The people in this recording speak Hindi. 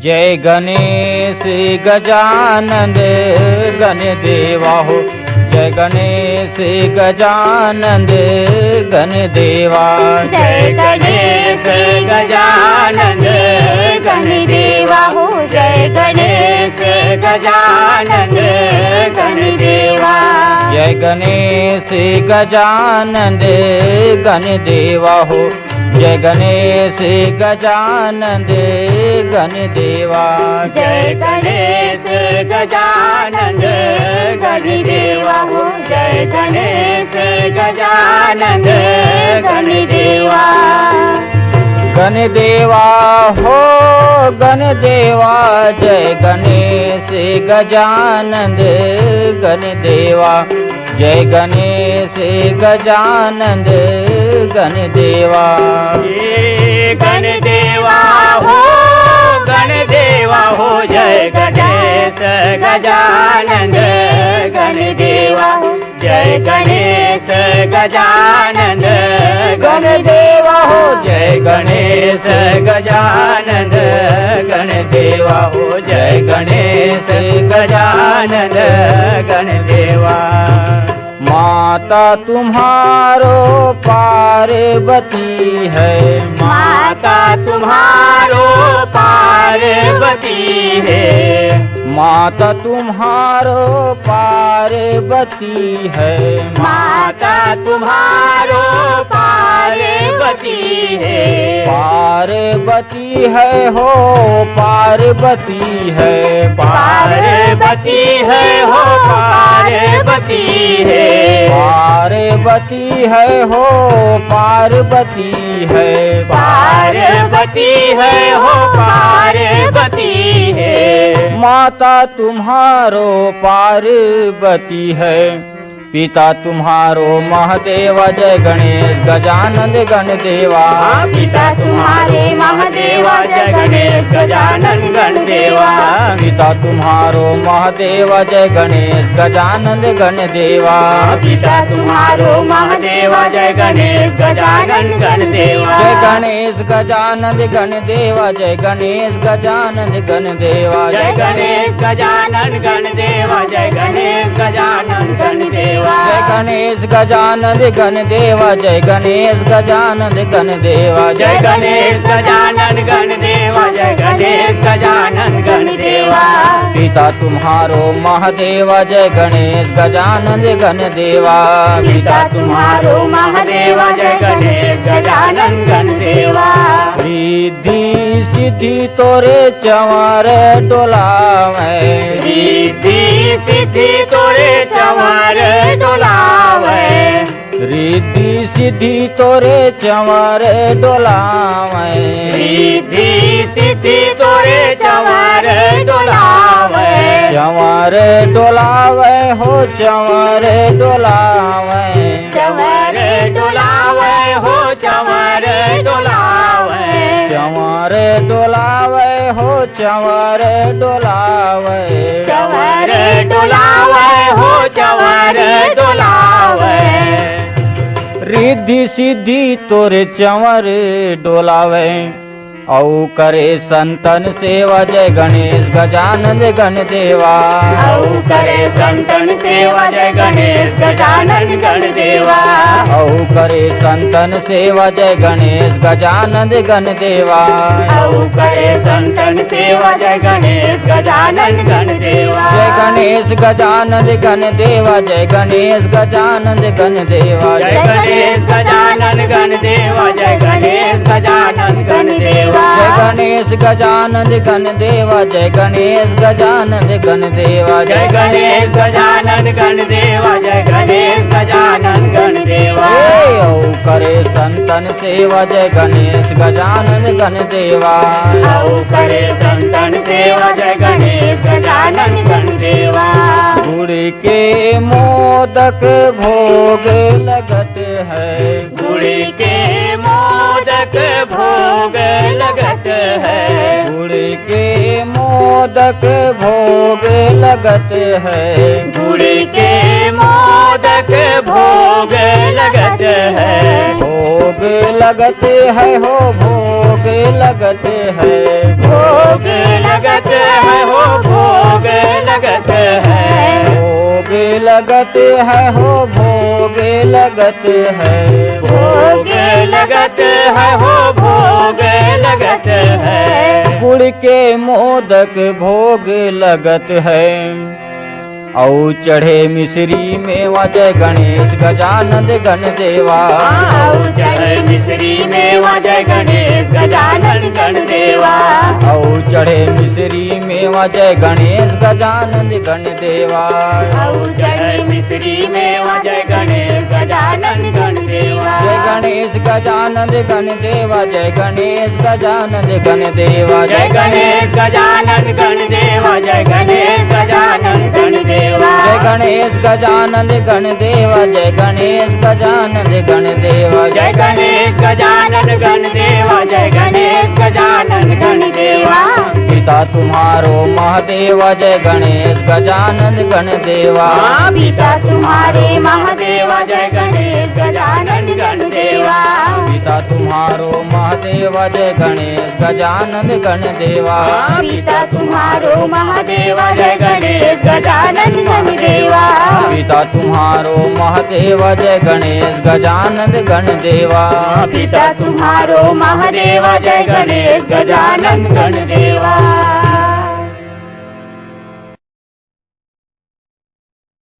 जय गणेश गजानन गण देवा हो। जय गणेश गजानन गण देवा। जय गणेश गजानन गण देवा हो। जय गणेश गजानन गण देवा। जय गणेश गजानन गण देवा हो। जय गणेश गजानन गण देवा। जय गणेश गजानन गण देवा हो। जय गणेश गजानन गण देवा। गण देवा हो गण देवा। जय गणेश गजानन गण देवा। जय गणेश गजानन गण देवा। गण देवा हो गण देवा हो। जय गणेश गजानन गण देवा हो। जय गणेश गजानन गण देवा हो। जय गणेश गजानन गण देवा हो। जय गणेश गजानन गण देवा। माता तुम्हारो पार्वती है। माता तुम्हारो पार्वती है। माता तुम्हारो पार्वती है। माता तुम्हारो पार्वती है। पार्वती है हो पार्वती है। पार्वती है हो पार्वती है। पार्वती है हो पार्वती है। पार्वती है हो पार्वती है। माता तुम्हारो पार्वती है। पिता तुम्हारो महादेव। जय गणेश गजानन गण देवा। पिता तुम्हारे महादेव। जय गणेश गजानन गण देवा। पिता तुम्हारो महादेव। जय गणेश गजानन गण देवा। पिता तुम्हारो महादेव। जय गणेश गजानन गण देवा। जय गणेश गजानन गण देवा। जय गणेश गजानन गण देवा। जय गणेश गजानन गण देवा। जय गणेश गजानन गण देवा। जय गणेश गजानन गण देवा। जय गणेश गजानन गण देवा। जय गणेश गजानन गण देवा। जय गणेश गजानन गण देवा। पिता तुम्हारो महादेव। जय गणेश गजानन गण देवा। पिता तुम्हारो महादेव। जय गणेश गजानन गण देवा। रिद्धि सिद्धि तोरे चंवर डोलावे। रिद्धि सिद्धि तोरे चंवर डोलावे। रिद्धि सिद्धि तोरे चंवर डोलावे। रिद्धि सिद्धि तोरे चंवर डोलावे। चंवर डोलावे हो चंवर डोलावे। चंवर डोलावे हो चंवर डोलावे। चंवर डोलावे हो चंवर डोलावे। चंवर डोलावे हो चंवर डोलावे। रिद्धि सिद्धि तोरे चंवर डोलावे। औ करे संतन सेवा। जय गणेश गजानन गण देवा। औ करे संतन सेवा। जय गणेश गजानन गण देवा। औ करे संतन सेवा। जय गणेश गजानन गण देवा। औ करे संतन सेवा। जय गणेश गजानन गण देवा। जय गणेश गजानन गण देवा। जय गणेश गजानन गण देवा। जय गणेश गजानन गण देवा। जय गणेश गजानन गण देवा। जय गणेश गजानन गण देवा। जय गणेश गजानन गण देवा। जय गणेश गजानन गण देवा। जय गणेश गजानन गण देवा। औ करे संतन सेवा। जय गणेश गजानन गण देवा। औ करे संतन सेवा। जय गणेश गजानन गण देवा। गुड़ के मोदक भोग लगत है। गुड़ के मोदक भोग लगत है। गुड़ के मोदक भोग लगत है। गुड़ के मोदक भोग लगत है। भोग लगत है हो भोग लगत है। भोग लगत है हो भोग लगत है भोग लगत है हो भोग लगत है भोग लगत है हो भोग लगत है गुड़ के मोदक भोग लगत है औ चढ़े मिश्री मेवा जय गणेश गजानन गण देवा आओ चढ़े मिश्री मेवा जय गणेश गजानन गण देवा औ चढ़े मिश्री मेवा जय गणेश गजानन गण देवा आओ चढ़े मिश्री मेवा जय गणेश गजानन गण देवा जय गणेश गजानन गण देवा जय गणेश गजानन गण देवा जय गणेश गजानन गण देवा जय गणेश गजानन गण देवा जय गणेश गजानन गण देवा जय गणेश गजानन गण देवा जय गणेश गजानन गण देवा जय गणेश गजानन गण देवा पिता तुम्हारो महादेवा जय गणेश गजानन गण देवा पिता तुम्हारे महादेवा जय गणेश गजानन गण देवा पिता तुम्हारो महादेवा जय गणेश गजानन गण देवा पिता तुम्हारो महादेवा जय गणेश गजानन गण देवा पिता तुम्हारो महादेवा जय गणेश गजानन गण देवा पिता तुम्हारो महादेवा जय गणेश गजानन गण देवा